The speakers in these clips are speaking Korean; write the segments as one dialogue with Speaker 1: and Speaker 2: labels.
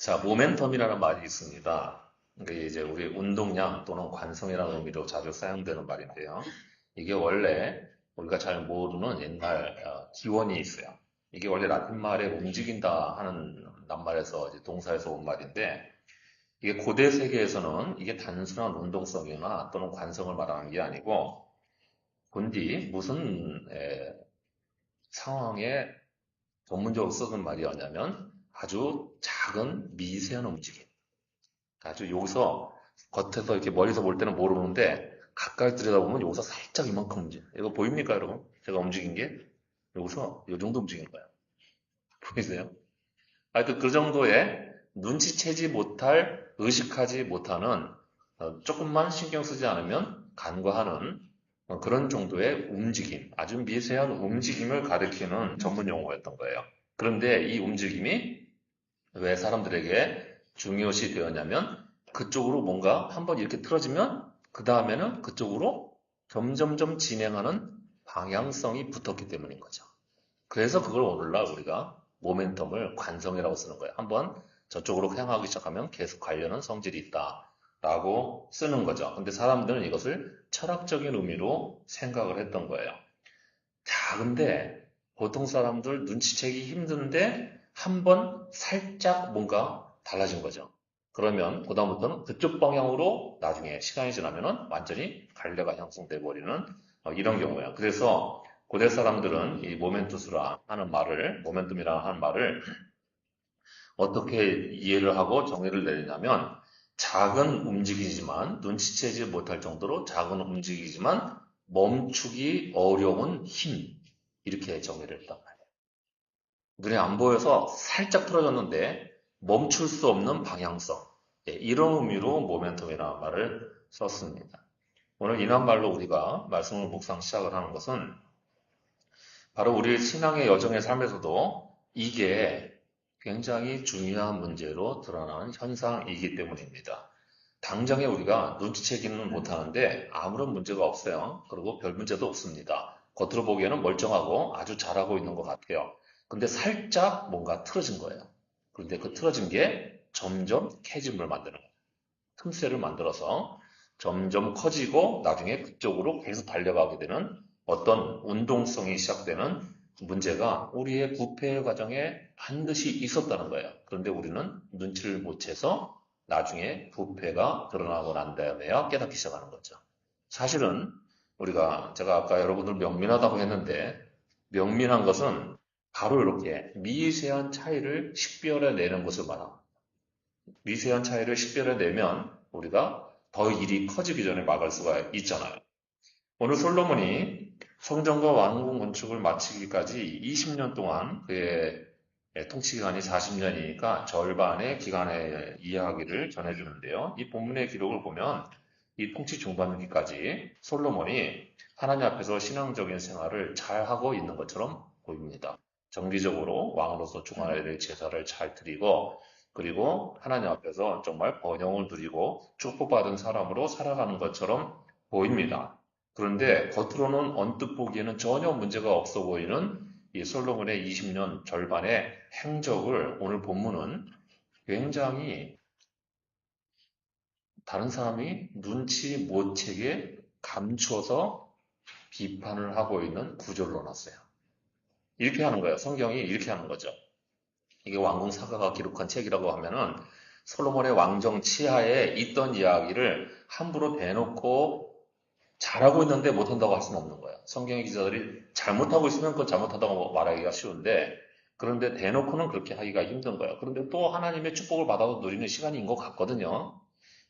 Speaker 1: 자, 모멘텀이라는 말이 있습니다. 이게 이제 우리 운동량 또는 관성이라는 의미로 자주 사용되는 말인데요. 이게 원래 우리가 잘 모르는 옛날 기원이 있어요. 이게 원래 라틴 말에 움직인다 하는 낱말에서 이제 동사에서 온 말인데 이게 고대 세계에서는 이게 단순한 운동성이나 또는 관성을 말하는 게 아니고 본디 무슨 상황에 전문적으로 쓰는 말이었냐면 아주 작은 미세한 움직임. 아주 여기서 겉에서 이렇게 멀리서 볼 때는 모르는데 가까이 들여다보면 여기서 살짝 이만큼 움직여. 이거 보입니까, 여러분? 제가 움직인 게 여기서 이 정도 움직인 거예요. 보이세요? 하여튼 그 정도의 눈치채지 못할, 의식하지 못하는 조금만 신경 쓰지 않으면 간과하는 그런 정도의 움직임, 아주 미세한 움직임을 가리키는 전문 용어였던 거예요. 그런데 이 움직임이 왜 사람들에게 중요시 되었냐면 그쪽으로 뭔가 한번 이렇게 틀어지면 그 다음에는 그쪽으로 점점점 진행하는 방향성이 붙었기 때문인 거죠. 그래서 그걸 오늘날 우리가 모멘텀을 관성이라고 쓰는 거예요. 한번 저쪽으로 향하기 시작하면 계속 가려는 성질이 있다. 라고 쓰는 거죠. 근데 사람들은 이것을 철학적인 의미로 생각을 했던 거예요. 자, 근데 보통 사람들 눈치채기 힘든데 한번 살짝 뭔가 달라진 거죠. 그러면 그다음부터는 그쪽 방향으로 나중에 시간이 지나면은 완전히 갈래가 형성돼 버리는 이런 경우예요. 그래서 고대 사람들은 이 모멘투스라 하는 말을, 모멘tum이라 하는 말을 어떻게 이해를 하고 정의를 내리냐면 작은 움직이지만 눈치채지 못할 정도로 작은 움직이지만 멈추기 어려운 힘 이렇게 정의를 했단 말이에요. 눈에 안 보여서 살짝 틀어졌는데 멈출 수 없는 방향성 이런 의미로 모멘텀이라는 말을 썼습니다. 오늘 이낱말로 우리가 말씀을 묵상 시작을 하는 것은 바로 우리 신앙의 여정의 삶에서도 이게 굉장히 중요한 문제로 드러나는 현상이기 때문입니다. 당장에 우리가 눈치채기는 못하는데 아무런 문제가 없어요. 그리고 별 문제도 없습니다. 겉으로 보기에는 멀쩡하고 아주 잘하고 있는 것 같아요. 근데 살짝 뭔가 틀어진 거예요. 그런데 그 틀어진 게 점점 캐짐을 만드는 거예요. 틈새를 만들어서 점점 커지고 나중에 그쪽으로 계속 달려가게 되는 어떤 운동성이 시작되는 문제가 우리의 부패 과정에 반드시 있었다는 거예요. 그런데 우리는 눈치를 못 채서 나중에 부패가 드러나고 난 다음에야 깨닫기 시작하는 거죠. 사실은 제가 아까 여러분들 명민하다고 했는데 명민한 것은 바로 이렇게 미세한 차이를 식별해내는 것을 말합니다. 미세한 차이를 식별해내면 우리가 더 일이 커지기 전에 막을 수가 있잖아요. 오늘 솔로몬이 성전과 왕궁 건축을 마치기까지 20년 동안 그의 통치 기간이 40년이니까 절반의 기간의 이야기를 전해주는데요. 이 본문의 기록을 보면 이 통치 중반기까지 솔로몬이 하나님 앞에서 신앙적인 생활을 잘 하고 있는 것처럼 보입니다. 정기적으로 왕으로서 중간에 될 제사를 잘 드리고 그리고 하나님 앞에서 정말 번영을 누리고 축복받은 사람으로 살아가는 것처럼 보입니다. 그런데 겉으로는 언뜻 보기에는 전혀 문제가 없어 보이는 이 솔로몬의 20년 절반의 행적을 오늘 본문은 굉장히 다른 사람이 눈치 못 채게 감추어서 비판을 하고 있는 구조를 넣어놨어요. 이렇게 하는 거예요. 성경이 이렇게 하는 거죠. 이게 왕궁 사가가 기록한 책이라고 하면은 솔로몬의 왕정 치하에 있던 이야기를 함부로 대놓고 잘하고 있는데 못한다고 할 수는 없는 거예요. 성경의 기자들이 잘못하고 있으면 그건 잘못하다고 말하기가 쉬운데 그런데 대놓고는 그렇게 하기가 힘든 거예요. 그런데 또 하나님의 축복을 받아서 누리는 시간인 것 같거든요.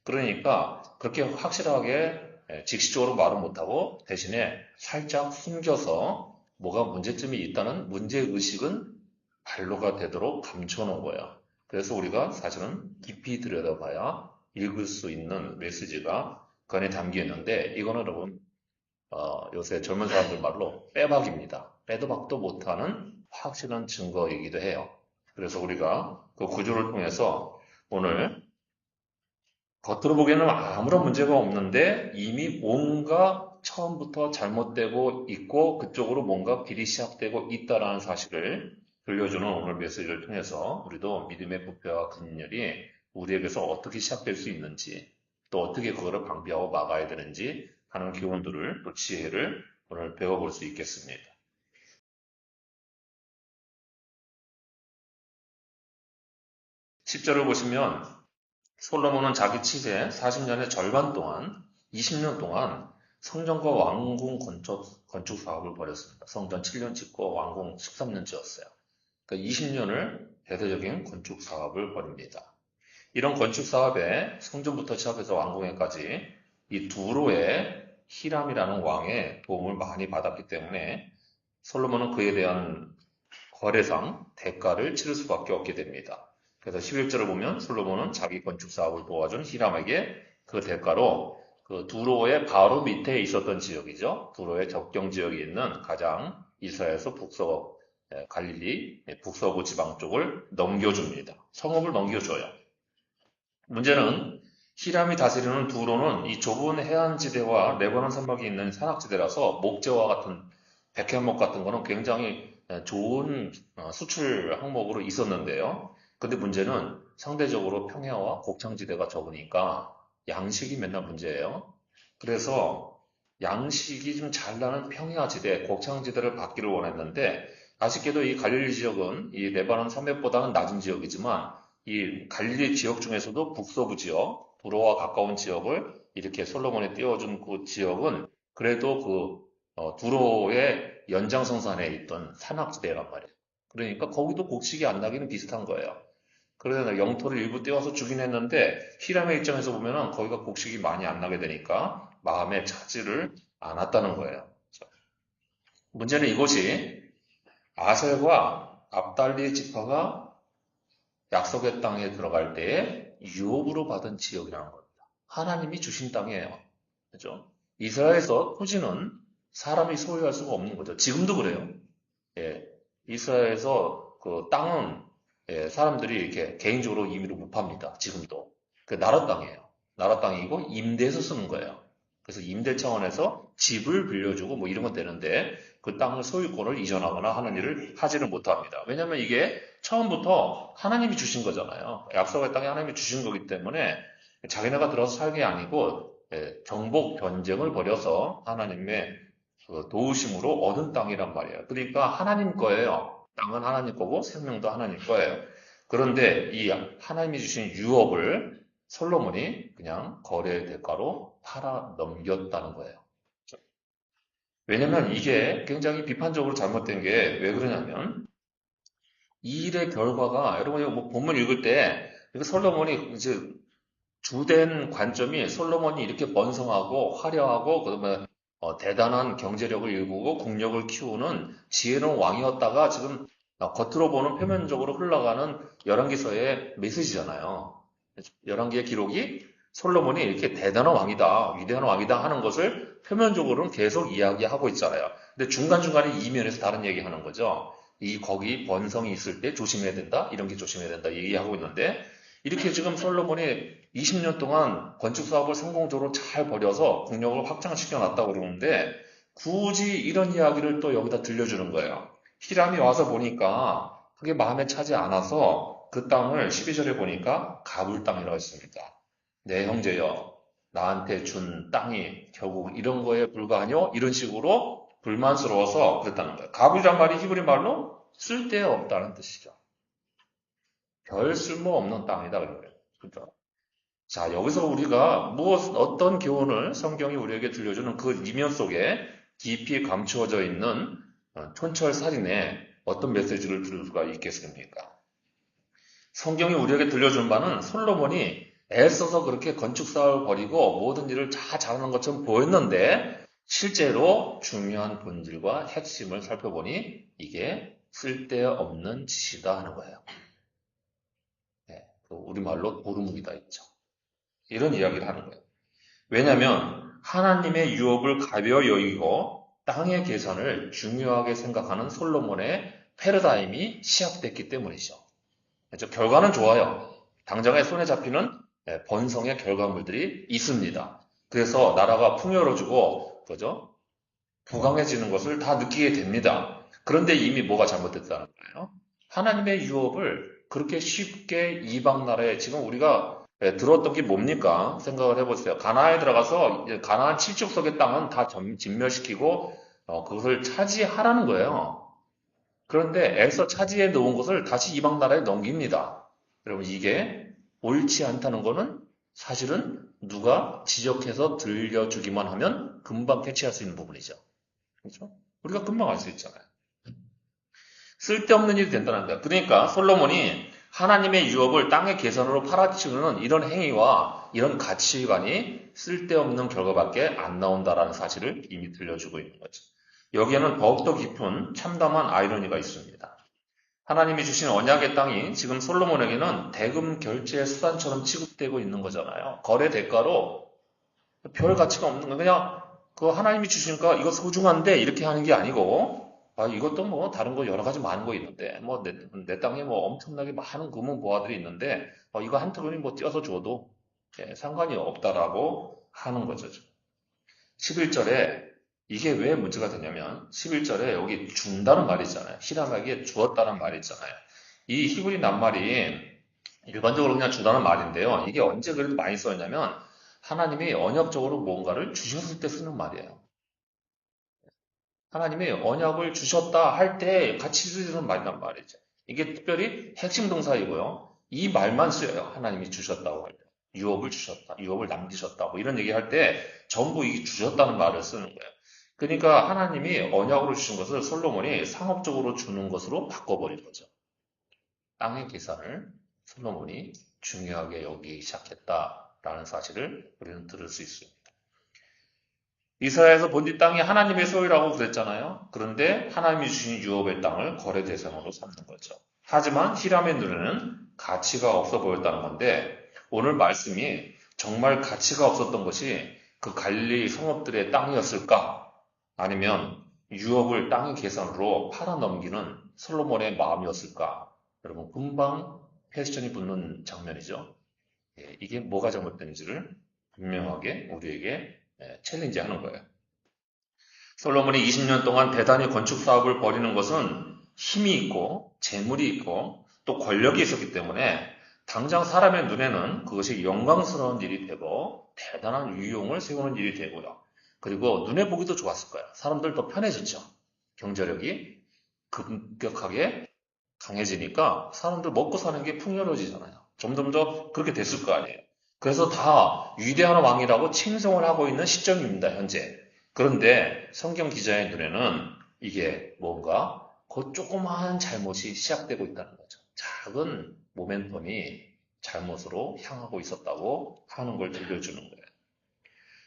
Speaker 1: 그러니까 그렇게 확실하게 직시적으로 말은 못하고 대신에 살짝 숨겨서 뭐가 문제점이 있다는 문제의식은 발로가 되도록 감춰놓은 거예요. 그래서 우리가 사실은 깊이 들여다봐야 읽을 수 있는 메시지가 그 안에 담겨 있는데 이거는 여러분 요새 젊은 사람들 말로 빼박입니다. 빼도 박도 못하는 확실한 증거이기도 해요. 그래서 우리가 그 구조를 통해서 오늘 겉으로 보기에는 아무런 문제가 없는데 이미 뭔가 처음부터 잘못되고 있고 그쪽으로 뭔가 길이 시작되고 있다라는 사실을 들려주는 오늘 메시지를 통해서 우리도 믿음의 부패와 근열이 우리에게서 어떻게 시작될 수 있는지, 또 어떻게 그거를 방비하고 막아야 되는지 하는 기본들을, 또 지혜를 오늘 배워볼 수 있겠습니다. 10절을 보시면 솔로몬은 자기 치세 40년의 절반 동안, 20년 동안 성전과 왕궁 건축 사업을 벌였습니다. 성전 7년 짓고 왕궁 13년 지었어요. 그러니까 20년을 대대적인 건축 사업을 벌입니다. 이런 건축 사업에 성전부터 시작해서 왕궁에까지 이 두로의 히람이라는 왕의 도움을 많이 받았기 때문에 솔로몬은 그에 대한 거래상 대가를 치를 수밖에 없게 됩니다. 그래서 11절을 보면 솔로몬은 자기 건축 사업을 도와준 히람에게 그 대가로 그 두로의 바로 밑에 있었던 지역이죠. 두로의 접경 지역에 있는 가장 이스라엘에서 갈릴리 북서부 지방 쪽을 넘겨줍니다. 성읍을 넘겨줘요. 문제는 히람이 다스리는 두로는 이 좁은 해안지대와 레바논 산맥이 있는 산악지대라서 목재와 같은 백현목 같은 거는 굉장히 좋은 수출 항목으로 있었는데요. 근데 문제는 상대적으로 평야와 곡창지대가 적으니까 양식이 맨날 문제예요. 그래서 양식이 좀 잘 나는 평야지대, 곡창지대를 받기를 원했는데 아쉽게도 이 갈릴리 지역은 이 레바논 산맥보다는 낮은 지역이지만 이 갈릴리 지역 중에서도 북서부 지역, 두로와 가까운 지역을 이렇게 솔로몬이 띄워준 그 지역은 그래도 두로의 연장성산에 있던 산악지대란 말이에요. 그러니까 거기도 곡식이 안 나기는 비슷한 거예요. 그래서 영토를 일부 떼어서 주긴 했는데 히람의 입장에서 보면은 거기가 곡식이 많이 안 나게 되니까 마음에 차지를 않았다는 거예요. 문제는 이곳이 아셀과 압달리 지파가 약속의 땅에 들어갈 때에 유업으로 받은 지역이라는 겁니다. 하나님이 주신 땅이에요. 그죠? 이스라엘에서 토지는 사람이 소유할 수가 없는 거죠. 지금도 그래요. 예, 이스라엘에서 그 땅은 사람들이 이렇게 개인적으로 임의로 못 팝니다. 지금도. 그 나라 땅이에요. 나라 땅이고 임대해서 쓰는 거예요. 그래서 임대 차원에서 집을 빌려주고 뭐 이런 건 되는데 그 땅을 소유권을 이전하거나 하는 일을 하지는 못합니다. 왜냐하면 이게 처음부터 하나님이 주신 거잖아요. 약속의 땅에 하나님이 주신 거기 때문에 자기네가 들어서 살 게 아니고 정복 전쟁을 벌여서 하나님의 그 도우심으로 얻은 땅이란 말이에요. 그러니까 하나님 거예요. 땅은 하나님 거고 생명도 하나님 거예요. 그런데 이 하나님이 주신 유업을 솔로몬이 그냥 거래 대가로 팔아 넘겼다는 거예요. 왜냐면 이게 굉장히 비판적으로 잘못된 게 왜 그러냐면 이 일의 결과가 여러분이 뭐 본문 읽을 때 솔로몬이 이제 주된 관점이 솔로몬이 이렇게 번성하고 화려하고 그다음에 대단한 경제력을 일구고 국력을 키우는 지혜로운 왕이었다가 지금 겉으로 보는 표면적으로 흘러가는 열왕기서의 메시지잖아요. 열왕기의 기록이 솔로몬이 이렇게 대단한 왕이다, 위대한 왕이다 하는 것을 표면적으로는 계속 이야기하고 있잖아요. 근데 중간중간에 이면에서 다른 얘기하는 거죠. 거기 번성이 있을 때 조심해야 된다, 이런 게 조심해야 된다 얘기하고 있는데 이렇게 지금 솔로몬이 20년 동안 건축 사업을 성공적으로 잘 벌여서 국력을 확장시켜 놨다고 그러는데 굳이 이런 이야기를 또 여기다 들려주는 거예요. 히람이 와서 보니까 그게 마음에 차지 않아서 그 땅을 12절에 보니까 가불 땅이라고 했습니다. 내 형제여, 나한테 준 땅이 결국 이런 거에 불과하뇨? 이런 식으로 불만스러워서 그랬다는 거예요. 가불이란 말이 히브리 말로 쓸데없다는 뜻이죠. 별 쓸모없는 땅이다 그래요. 그죠? 자, 여기서 우리가 어떤 교훈을 성경이 우리에게 들려주는 그 이면 속에 깊이 감추어져 있는 촌철살인의 어떤 메시지를 들을 수가 있겠습니까? 성경이 우리에게 들려주는 바는 솔로몬이 애써서 그렇게 건축 사업을 벌이고 모든 일을 다 잘하는 것처럼 보였는데 실제로 중요한 본질과 핵심을 살펴보니 이게 쓸데없는 짓이다 하는 거예요. 우리말로 도루묵이다 있죠. 이런 이야기를 하는 거예요. 왜냐하면 하나님의 유업을 가벼이 여기고 땅의 계산을 중요하게 생각하는 솔로몬의 패러다임이 시작됐기 때문이죠. 그렇죠? 결과는 좋아요. 당장에 손에 잡히는 번성의 결과물들이 있습니다. 그래서 나라가 풍요로워지고 그죠? 부강해지는 것을 다 느끼게 됩니다. 그런데 이미 뭐가 잘못됐다는 거예요? 하나님의 유업을 그렇게 쉽게 이방 나라에 지금 우리가 들었던 게 뭡니까? 생각을 해보세요. 가나안에 들어가서 이제 가나안 7족속의 땅은 다 진멸시키고 그것을 차지하라는 거예요. 그런데 애서 차지해 놓은 것을 다시 이방 나라에 넘깁니다. 여러분 이게 옳지 않다는 거는 사실은 누가 지적해서 들려주기만 하면 금방 캐치할 수 있는 부분이죠. 그렇죠? 우리가 금방 알 수 있잖아요. 쓸데없는 일이 된다는 거야. 그러니까 솔로몬이 하나님의 유업을 땅의 계산으로 팔아치우는 이런 행위와 이런 가치관이 쓸데없는 결과밖에 안 나온다라는 사실을 이미 들려주고 있는 거죠. 여기에는 더욱더 깊은 참담한 아이러니가 있습니다. 하나님이 주신 언약의 땅이 지금 솔로몬에게는 대금 결제 수단처럼 취급되고 있는 거잖아요. 거래 대가로 별 가치가 없는 거 그냥 그 하나님이 주시니까 이거 소중한데 이렇게 하는 게 아니고 이것도 뭐 다른 거 여러 가지 많은 거 있는데 뭐 내 땅에 뭐 엄청나게 많은 금은 보화들이 있는데 이거 한 트론이 뭐 띄어서 줘도 상관이 없다라고 하는 거죠. 11절에 이게 왜 문제가 되냐면 11절에 여기 준다는 말이 있잖아요. 히라마에게 주었다는 말이 있잖아요. 이 히브리 낱말이 일반적으로 그냥 주다는 말인데요. 이게 언제 그래도 많이 써있냐면 하나님이 언약적으로 뭔가를 주셨을 때 쓰는 말이에요. 하나님이 언약을 주셨다 할 때 같이 쓰는 말이란 말이죠. 이게 특별히 핵심 동사이고요. 이 말만 쓰여요. 하나님이 주셨다고 할 때. 유업을 주셨다, 유업을 남기셨다, 뭐 이런 얘기 할 때 전부 이 주셨다는 말을 쓰는 거예요. 그러니까 하나님이 언약으로 주신 것을 솔로몬이 상업적으로 주는 것으로 바꿔버린 거죠. 땅의 계산을 솔로몬이 중요하게 여기기 시작했다라는 사실을 우리는 들을 수 있습니다. 이스라엘에서 본디 땅이 하나님의 소유라고 그랬잖아요. 그런데 하나님이 주신 유업의 땅을 거래 대상으로 삼는 거죠. 하지만 히람의 눈에는 가치가 없어 보였다는 건데 오늘 말씀이 정말 가치가 없었던 것이 그 갈릴리 성읍들의 땅이었을까? 아니면 유업을 땅의 계산으로 팔아넘기는 솔로몬의 마음이었을까? 여러분 금방 퀘스천이 붙는 장면이죠. 이게 뭐가 잘못된지를 분명하게 우리에게 챌린지 하는 거예요. 솔로몬이 20년 동안 대단히 건축 사업을 벌이는 것은 힘이 있고 재물이 있고 또 권력이 있었기 때문에 당장 사람의 눈에는 그것이 영광스러운 일이 되고 대단한 유용을 세우는 일이 되고요. 그리고 눈에 보기도 좋았을 거예요. 사람들 더 편해졌죠. 경제력이 급격하게 강해지니까 사람들 먹고 사는 게 풍요로워지잖아요. 점점 더 그렇게 됐을 거 아니에요. 그래서 다 위대한 왕이라고 칭송을 하고 있는 시점입니다, 현재. 그런데 성경 기자의 눈에는 이게 뭔가 그 조그마한 잘못이 시작되고 있다는 거죠. 작은 모멘텀이 잘못으로 향하고 있었다고 하는 걸 들려주는 거예요.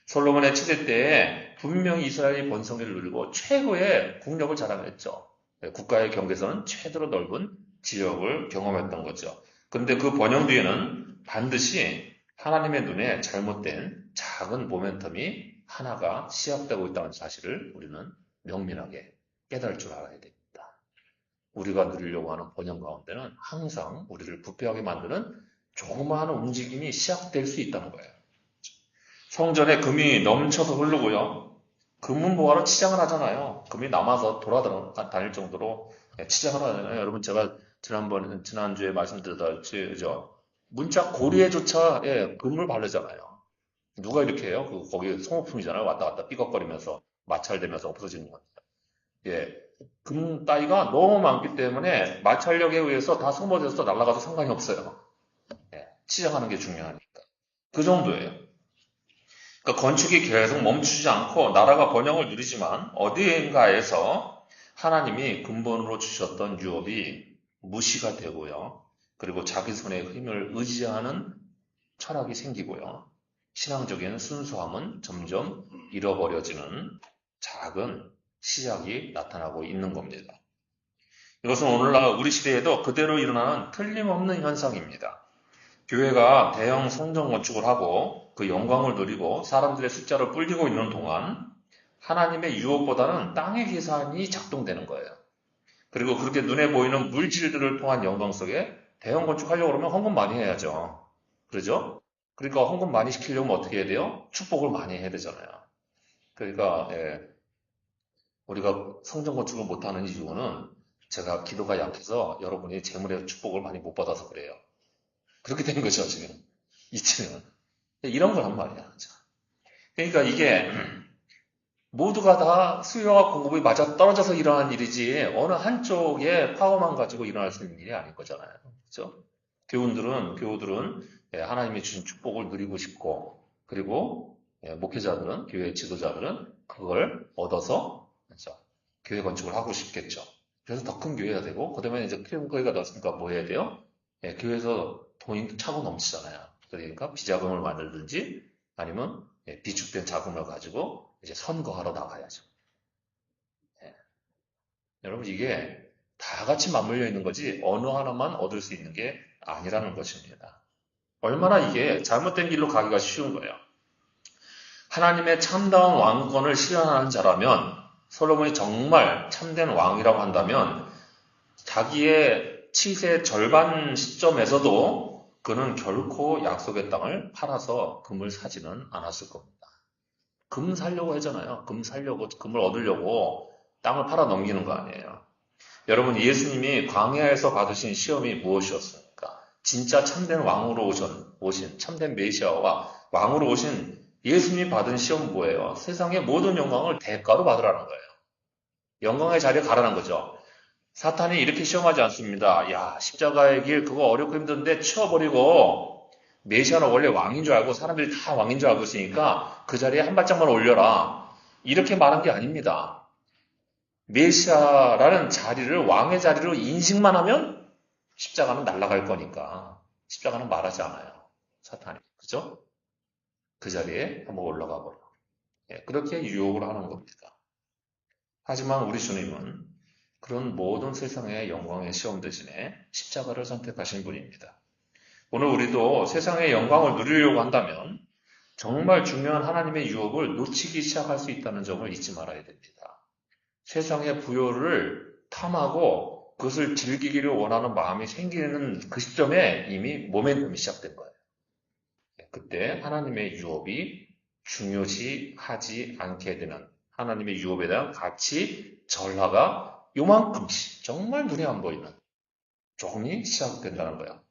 Speaker 1: 솔로몬의 치대 때에 분명히 이스라엘이 번성기를 누리고 최고의 국력을 자랑했죠. 국가의 경계선은 최대로 넓은 지역을 경험했던 거죠. 그런데 그 번영 뒤에는 반드시 하나님의 눈에 잘못된 작은 모멘텀이 하나가 시작되고 있다는 사실을 우리는 명민하게 깨달을 줄 알아야 됩니다. 우리가 누리려고 하는 번영 가운데는 항상 우리를 부패하게 만드는 조그마한 움직임이 시작될 수 있다는 거예요. 성전에 금이 넘쳐서 흐르고요. 금은보화로 치장을 하잖아요. 금이 남아서 돌아다닐 정도로 치장을 하잖아요. 여러분 제가 지난주에 말씀드렸다시피 그죠? 문짝 고리에조차 금을 바르잖아요. 누가 이렇게 해요? 거기 소모품이잖아요. 왔다 갔다 삐걱거리면서 마찰되면서 없어지는 겁니다. 금 따위가 너무 많기 때문에 마찰력에 의해서 다 소모돼서 날아가도 상관이 없어요. 치장하는 게 중요하니까. 그 정도예요. 그러니까 건축이 계속 멈추지 않고 나라가 번영을 누리지만 어디인가에서 하나님이 근본으로 주셨던 유업이 무시가 되고요. 그리고 자기 손의 힘을 의지하는 철학이 생기고요. 신앙적인 순수함은 점점 잃어버려지는 작은 시작이 나타나고 있는 겁니다. 이것은 오늘날 우리 시대에도 그대로 일어나는 틀림없는 현상입니다. 교회가 대형 성전 건축을 하고 그 영광을 누리고 사람들의 숫자를 불리고 있는 동안 하나님의 유업보다는 땅의 계산이 작동되는 거예요. 그리고 그렇게 눈에 보이는 물질들을 통한 영광 속에 대형 건축하려고 그러면 헌금 많이 해야죠. 그러죠? 그러니까 헌금 많이 시키려면 어떻게 해야 돼요? 축복을 많이 해야 되잖아요. 그러니까 우리가 성전 건축을 못하는 이유는 제가 기도가 약해서 여러분이 재물의 축복을 많이 못 받아서 그래요. 그렇게 된 거죠, 지금. 이치는. 이런 거란 말이야. 그러니까 이게 모두가 다 수요와 공급이 맞아 떨어져서 일어난 일이지 어느 한쪽의 파워만 가지고 일어날 수 있는 일이 아닐 거잖아요. 그렇죠? 교우들은 하나님이 주신 축복을 누리고 싶고 그리고 목회자들은 교회 지도자들은 그걸 얻어서 그렇죠? 교회 건축을 하고 싶겠죠. 그래서 더 큰 교회가 되고 그다음에 이제 큰 교회가 됐으니까 뭐 해야 돼요? 교회에서 돈이 차고 넘치잖아요. 그러니까 비자금을 만들든지 아니면 비축된 자금을 가지고 이제 선거하러 나가야죠. 예. 여러분 이게 다 같이 맞물려 있는 거지 어느 하나만 얻을 수 있는 게 아니라는 것입니다. 얼마나 이게 잘못된 길로 가기가 쉬운 거예요. 하나님의 참다운 왕권을 실현하는 자라면 솔로몬이 정말 참된 왕이라고 한다면 자기의 치세 절반 시점에서도 그는 결코 약속의 땅을 팔아서 금을 사지는 않았을 겁니다. 금 살려고 하잖아요. 금을 얻으려고 땅을 팔아 넘기는 거 아니에요. 여러분, 예수님이 광야에서 받으신 시험이 무엇이었습니까? 진짜 참된 왕으로 오신 참된 메시아와 왕으로 오신 예수님이 받은 시험은 뭐예요? 세상의 모든 영광을 대가로 받으라는 거예요. 영광의 자리에 가라는 거죠. 사탄이 이렇게 시험하지 않습니다. 야, 십자가의 길 그거 어렵고 힘든데 치워버리고 메시아는 원래 왕인 줄 알고 사람들이 다 왕인 줄 알고 있으니까 그 자리에 한 발짝만 올려라. 이렇게 말한 게 아닙니다. 메시아라는 자리를 왕의 자리로 인식만 하면 십자가는 날아갈 거니까 십자가는 말하지 않아요. 사탄이. 그죠? 그 자리에 한번 올라가 버려. 그렇게 유혹을 하는 겁니다. 하지만 우리 주님은 그런 모든 세상의 영광의 시험 대신에 십자가를 선택하신 분입니다. 오늘 우리도 세상의 영광을 누리려고 한다면 정말 중요한 하나님의 유혹을 놓치기 시작할 수 있다는 점을 잊지 말아야 됩니다. 세상의 부요를 탐하고 그것을 즐기기를 원하는 마음이 생기는 그 시점에 이미 모멘텀이 시작된 거예요. 그때 하나님의 유업이 중요시하지 않게 되는 하나님의 유업에 대한 가치 전화가 요만큼씩 정말 눈에 안 보이는 조금이 시작된다는 거예요.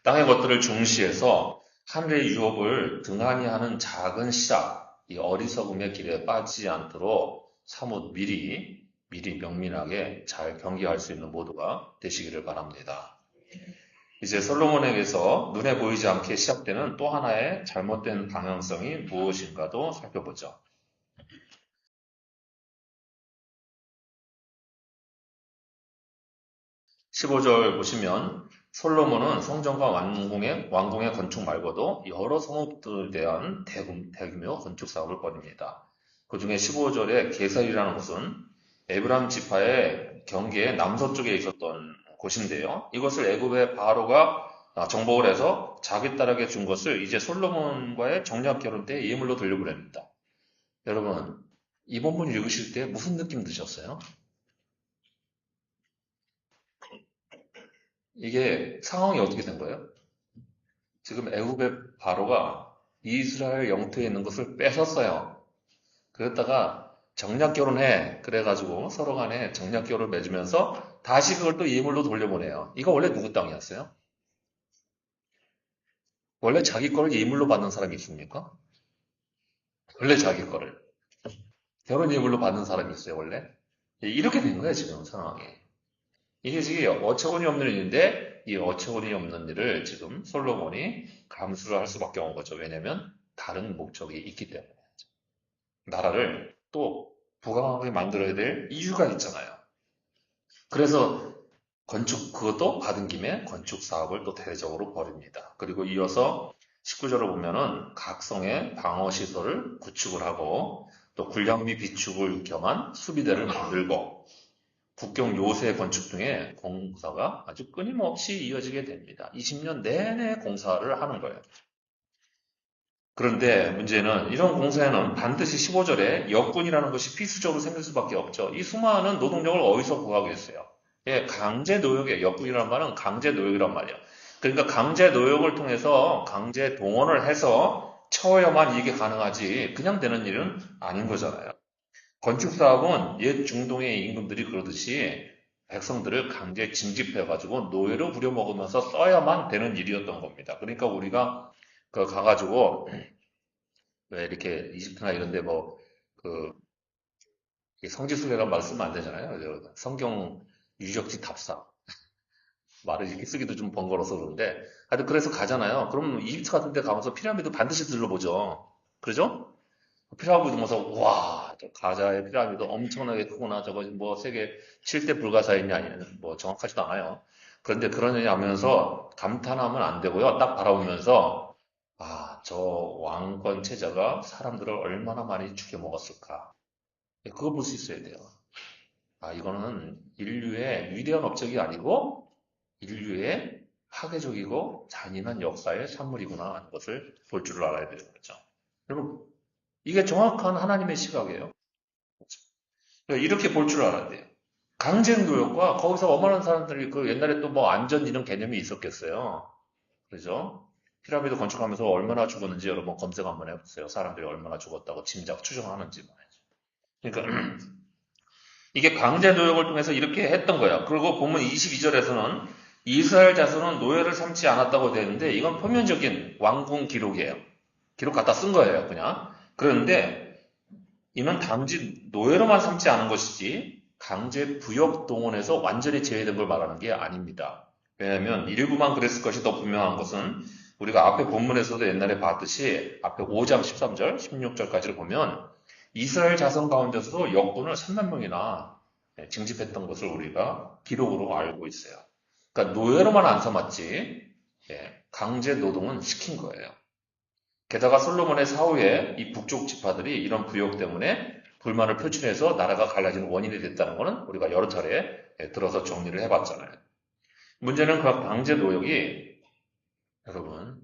Speaker 1: 땅의 것들을 중시해서 하늘의 유업을 등한히 하는 작은 시작, 이 어리석음의 길에 빠지지 않도록 사뭇 미리 명민하게 잘 경계할 수 있는 모두가 되시기를 바랍니다. 이제 솔로몬에게서 눈에 보이지 않게 시작되는 또 하나의 잘못된 방향성이 무엇인가도 살펴보죠. 15절 보시면 솔로몬은 성전과 왕궁의 건축 말고도 여러 성읍들에 대한 대규모 건축 사업을 벌입니다. 그 중에 15절에 게살이라는 곳은 에브람 지파의 경계의 남서쪽에 있었던 곳인데요. 이것을 애굽의 바로가 정복을 해서 자기 딸에게 준 것을 이제 솔로몬과의 정략 결혼 때 예물로 돌려보냅니다. 여러분, 이 본문 읽으실 때 무슨 느낌 드셨어요? 이게 상황이 어떻게 된 거예요? 지금 애굽의 바로가 이스라엘 영토에 있는 것을 뺏었어요. 그랬다가 정략 결혼해. 그래가지고 서로 간에 정략 결혼을 맺으면서 다시 그걸 또 예물로 돌려보내요. 이거 원래 누구 땅이었어요? 원래 자기 거를 예물로 받는 사람이 있습니까? 원래 자기 거를. 결혼 예물로 받는 사람이 있어요, 원래? 이렇게 된 거예요, 지금 상황이. 이게 지금 어처구니 없는 일인데 이 어처구니 없는 일을 지금 솔로몬이 감수를 할 수밖에 없는 거죠. 왜냐하면 다른 목적이 있기 때문에. 나라를 또 부강하게 만들어야 될 이유가 있잖아요. 그래서 그것도 받은 김에 건축 사업을 또 대대적으로 벌입니다. 그리고 이어서 19절을 보면은 각성의 방어 시설을 구축을 하고 또 군량미 비축을 겸한 수비대를 만들고 국경 요새 건축 등의 공사가 아주 끊임없이 이어지게 됩니다. 20년 내내 공사를 하는 거예요. 그런데 문제는 이런 공사에는 반드시 15절에 여군이라는 것이 필수적으로 생길 수밖에 없죠. 이 수많은 노동력을 어디서 구하겠어요? 강제 노역이에요. 여군이라는 말은 강제 노역이란 말이에요. 그러니까 강제 노역을 통해서 강제 동원을 해서 채워야만 이게 가능하지 그냥 되는 일은 아닌 거잖아요. 건축 사업은 옛 중동의 임금들이 그러듯이 백성들을 강제 징집해가지고 노예로 부려먹으면서 써야만 되는 일이었던 겁니다. 그러니까 우리가 그 가가지고 왜 이렇게 이집트나 이런데 뭐 그 성지순례란 말 쓰면 안 되잖아요. 성경 유적지 답사 말을 이렇게 쓰기도 좀 번거로워서 그런데 하여튼 그래서 가잖아요. 그럼 이집트 같은 데 가면서 피라미드 반드시 둘러보죠. 그러죠? 피라미드 보면서 와, 저 가자의 피라미드 엄청나게 크구나. 저거 뭐 세계 7대 불가사의냐 아니면 뭐 정확하지도 않아요. 그런데 그런 얘기 하면서 감탄하면 안 되고요. 딱 바라보면서 아, 저 왕권 체제가 사람들을 얼마나 많이 죽여먹었을까. 그거 볼 수 있어야 돼요. 아, 이거는 인류의 위대한 업적이 아니고 인류의 파괴적이고 잔인한 역사의 산물이구나 하는 것을 볼 줄을 알아야 되는 거죠. 여러분, 이게 정확한 하나님의 시각이에요. 이렇게 볼 줄 알아야 돼요. 강제노역과 거기서 어마어마한 사람들이 그 옛날에 또 뭐 안전 이런 개념이 있었겠어요. 그죠? 피라미드 건축하면서 얼마나 죽었는지 여러분 검색 한번 해보세요. 사람들이 얼마나 죽었다고 짐작 추정하는지 말이죠. 그러니까 이게 강제노역을 통해서 이렇게 했던 거야. 그리고 보면 22절에서는 이스라엘 자손은 노예를 삼지 않았다고 되는데 이건 표면적인 왕궁 기록이에요. 기록 갖다 쓴 거예요, 그냥. 그런데 이는 단지 노예로만 삼지 않은 것이지 강제 부역 동원에서 완전히 제외된 걸 말하는 게 아닙니다. 왜냐하면 일부만 그랬을 것이 더 분명한 것은 우리가 앞에 본문에서도 옛날에 봤듯이 앞에 5장 13절, 16절까지를 보면 이스라엘 자손 가운데서도 역군을 3만 명이나 징집했던 것을 우리가 기록으로 알고 있어요. 그러니까 노예로만 안 삼았지 강제 노동은 시킨 거예요. 게다가 솔로몬의 사후에 이 북쪽 지파들이 이런 부역 때문에 불만을 표출해서 나라가 갈라지는 원인이 됐다는 것은 우리가 여러 차례 들어서 정리를 해봤잖아요. 문제는 그 강제 노역이 여러분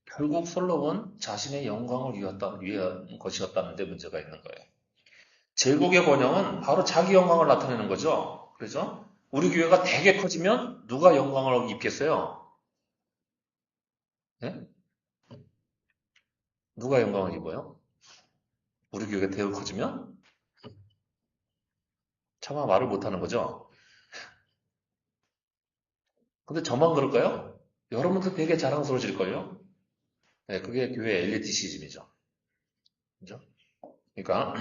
Speaker 1: 결국 솔로몬 자신의 영광을 위한 것이었다는 데 문제가 있는 거예요. 제국의 번영은 바로 자기 영광을 나타내는 거죠. 그렇죠? 우리 교회가 되게 커지면 누가 영광을 입겠어요? 네? 누가 영광을 입어요? 우리 교회가 되게 커지면? 차마 말을 못하는 거죠. 근데 저만 그럴까요? 여러분도 되게 자랑스러워질걸요? 네, 그게 교회 엘리티시즘이죠. 그죠? 그러니까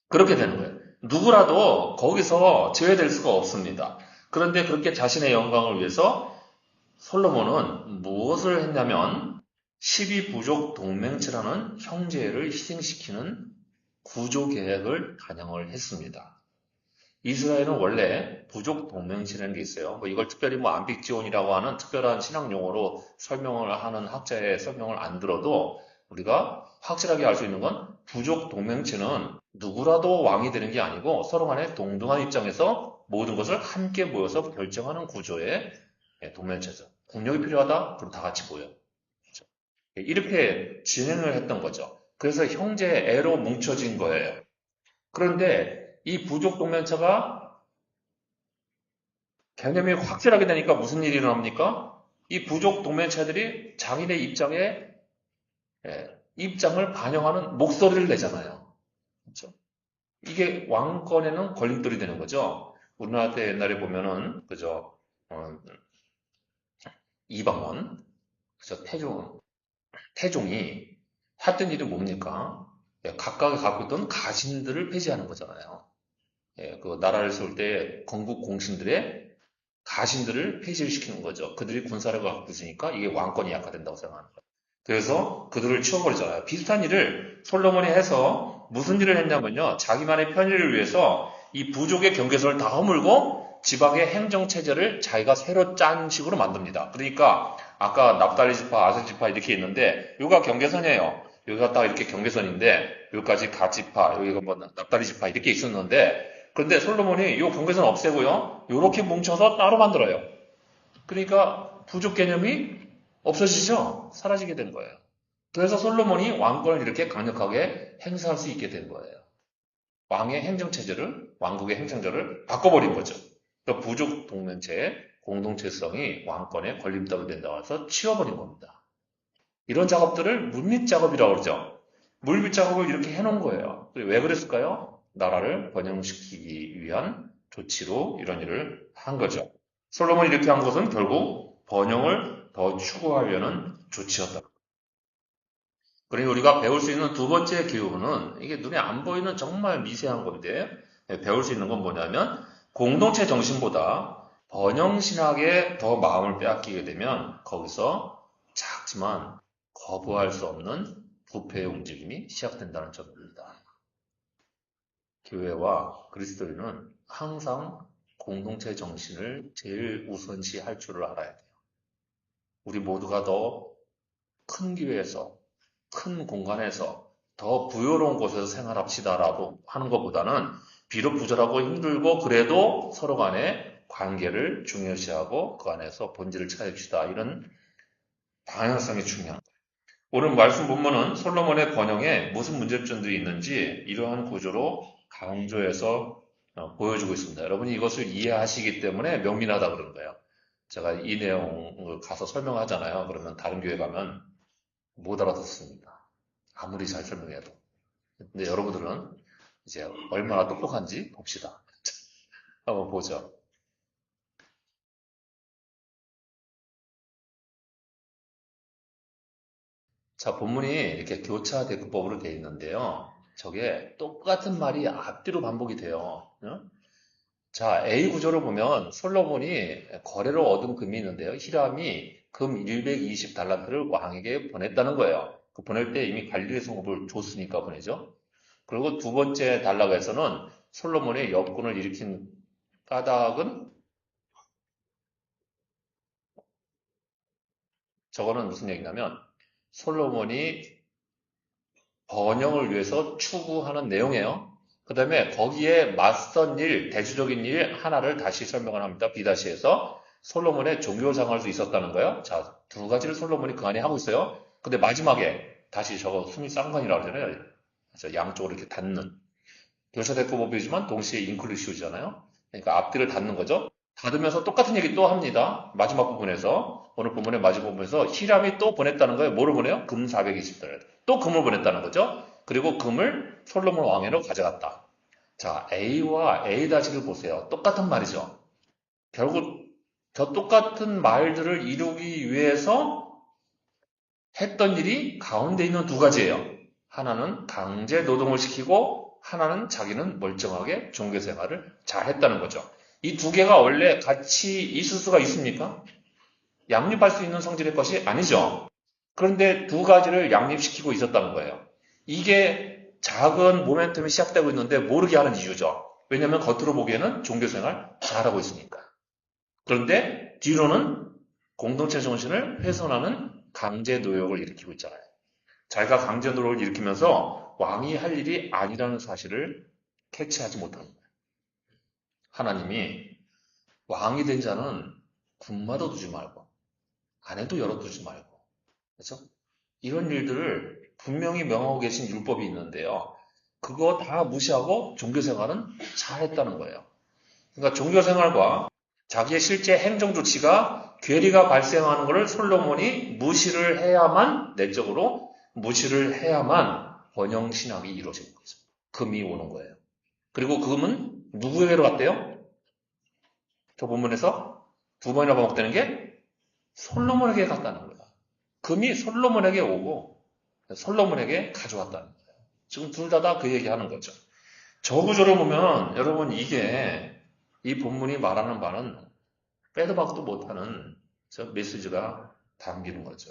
Speaker 1: 그렇게 되는 거예요. 누구라도 거기서 제외될 수가 없습니다. 그런데 그렇게 자신의 영광을 위해서 솔로몬은 무엇을 했냐면 12부족 동맹체라는 형제를 희생시키는 구조 계획을 단행을 했습니다. 이스라엘은 원래 부족 동맹체라는 게 있어요. 뭐 이걸 특별히 뭐 안빅지온이라고 하는 특별한 신학 용어로 설명을 하는 학자의 설명을 안 들어도 우리가 확실하게 알 수 있는 건 부족 동맹체는 누구라도 왕이 되는 게 아니고 서로 간에 동등한 입장에서 모든 것을 함께 모여서 결정하는 구조의 동맹체죠. 국력이 필요하다? 그럼 다 같이 모여. 그렇죠? 이렇게 진행을 했던 거죠. 그래서 형제애로 뭉쳐진 거예요. 그런데 이 부족 동맹체가 개념이 확실하게 되니까 무슨 일이 일어납니까? 이 부족 동맹체들이 자기네 입장을 반영하는 목소리를 내잖아요. 그렇죠? 이게 왕권에는 걸림돌이 되는 거죠. 우리나라 때 옛날에 보면은 그죠? 이방원, 그죠? 태종이 했던 일이 뭡니까? 각각이 갖고 있던 가신들을 폐지하는 거잖아요. 그 나라를 세울 때 건국 공신들의 가신들을 폐지를 시키는 거죠. 그들이 군사력을 갖고 있으니까 이게 왕권이 약화된다고 생각하는 거예요. 그래서 그들을 치워버리잖아요. 비슷한 일을 솔로몬이 해서 무슨 일을 했냐면요. 자기만의 편의를 위해서 이 부족의 경계선을 다 허물고 지방의 행정체제를 자기가 새로 짠 식으로 만듭니다. 그러니까 아까 납달리 지파, 아셀 지파 이렇게 있는데 여기가 경계선이에요. 여기가 딱 이렇게 경계선인데 여기까지 가 지파, 여기가 뭐 납달리 지파 이렇게 있었는데 그런데 솔로몬이 이 경계선 없애고요. 이렇게 뭉쳐서 따로 만들어요. 그러니까 부족 개념이 없어지죠. 사라지게 된 거예요. 그래서 솔로몬이 왕권을 이렇게 강력하게 행사할 수 있게 된 거예요. 왕의 행정체제를, 왕국의 행정제를 바꿔버린 거죠. 그러니까 부족 동맹체의 공동체성이 왕권에 걸림돌이 된다고 해서 치워버린 겁니다. 이런 작업들을 물밑 작업이라고 그러죠. 물밑 작업을 이렇게 해놓은 거예요. 왜 그랬을까요? 나라를 번영시키기 위한 조치로 이런 일을 한 거죠. 솔로몬이 이렇게 한 것은 결국 번영을 더 추구하려는 조치였다. 그리고 우리가 배울 수 있는 두 번째 교훈은 이게 눈에 안 보이는 정말 미세한 건데 배울 수 있는 건 뭐냐면 공동체 정신보다 번영신학에 더 마음을 빼앗기게 되면 거기서 작지만 거부할 수 없는 부패의 움직임이 시작된다는 점입니다. 교회와 그리스도인은 항상 공동체 정신을 제일 우선시 할 줄을 알아야 돼요. 우리 모두가 더 큰 교회에서, 큰 공간에서, 더 부유로운 곳에서 생활합시다라고 하는 것보다는 비록 부자라고 힘들고 그래도 서로 간의 관계를 중요시하고 그 안에서 본질을 찾읍시다. 이런 방향성이 중요한 거예요. 오늘 말씀 본문은 솔로몬의 번영에 무슨 문제점들이 있는지 이러한 구조로 강조해서 보여주고 있습니다. 여러분이 이것을 이해하시기 때문에 명민하다 그러는 거예요. 제가 이 내용을 가서 설명하잖아요. 그러면 다른 교회 가면 못 알아듣습니다. 아무리 잘 설명해도. 근데 여러분들은 이제 얼마나 똑똑한지 봅시다. 한번 보죠. 자, 본문이 이렇게 교차 대꾸법으로 되어 있는데요. 저게 똑같은 말이 앞뒤로 반복이 돼요. 자, A 구조를 보면 솔로몬이 거래로 얻은 금이 있는데요. 히람이 금 120달란트를 왕에게 보냈다는 거예요. 그 보낼 때 이미 관리의 성읍을 줬으니까 보내죠. 그리고 두 번째 단락에서는 솔로몬의 역군을 일으킨 까닭은 저거는 무슨 얘기냐면 솔로몬이 번영을 위해서 추구하는 내용이에요. 그 다음에 거기에 맞선 일, 대조적인 일 하나를 다시 설명을 합니다. B에서 솔로몬의 종교 생활도 있었다는 거예요. 자, 두 가지를 솔로몬이 그 안에 하고 있어요. 근데 마지막에 다시 저거 숨이 쌍관이라고 하잖아요. 그래서 양쪽으로 이렇게 닫는. 교차대꾸법이지만 동시에 인클루시브잖아요. 그러니까 앞뒤를 닫는 거죠. 닫으면서 똑같은 얘기 또 합니다. 마지막 부분에서 오늘 부분의 마지막 부분에서 히람이 또 보냈다는 거예요. 뭐를 보내요? 금 420달러. 또 금을 보냈다는 거죠. 그리고 금을 솔로몬 왕회로 가져갔다. 자, A와 A-를 보세요. 똑같은 말이죠. 결국 저 똑같은 말들을 이루기 위해서 했던 일이 가운데 있는 두 가지예요. 하나는 강제 노동을 시키고 하나는 자기는 멀쩡하게 종교 생활을 잘 했다는 거죠. 이 두 개가 원래 같이 있을 수가 있습니까? 양립할 수 있는 성질의 것이 아니죠. 그런데 두 가지를 양립시키고 있었다는 거예요. 이게 작은 모멘텀이 시작되고 있는데 모르게 하는 이유죠. 왜냐하면 겉으로 보기에는 종교생활 잘하고 있으니까. 그런데 뒤로는 공동체 정신을 훼손하는 강제 노역을 일으키고 있잖아요. 자기가 강제 노역을 일으키면서 왕이 할 일이 아니라는 사실을 캐치하지 못하는 거예요. 하나님이 왕이 된 자는 군마도 두지 말고 안에도 열어두지 말고 그렇죠? 이런 일들을 분명히 명하고 계신 율법이 있는데요. 그거 다 무시하고 종교생활은 잘했다는 거예요. 그러니까 종교생활과 자기의 실제 행정 조치가 괴리가 발생하는 것을 솔로몬이 무시를 해야만 내적으로 무시를 해야만 번영신학이 이루어지는 거죠. 금이 오는 거예요. 그리고 금은 누구에게로 갔대요? 저 본문에서 두 번이나 반복되는 게 솔로몬에게 갔다는 거예요. 금이 솔로몬에게 오고 솔로몬에게 가져왔다는 거예요. 지금 둘 다 그 얘기하는 거죠. 저 구조를 보면 여러분 이게 이 본문이 말하는 바는 빼도 박도 못하는 저 메시지가 담기는 거죠.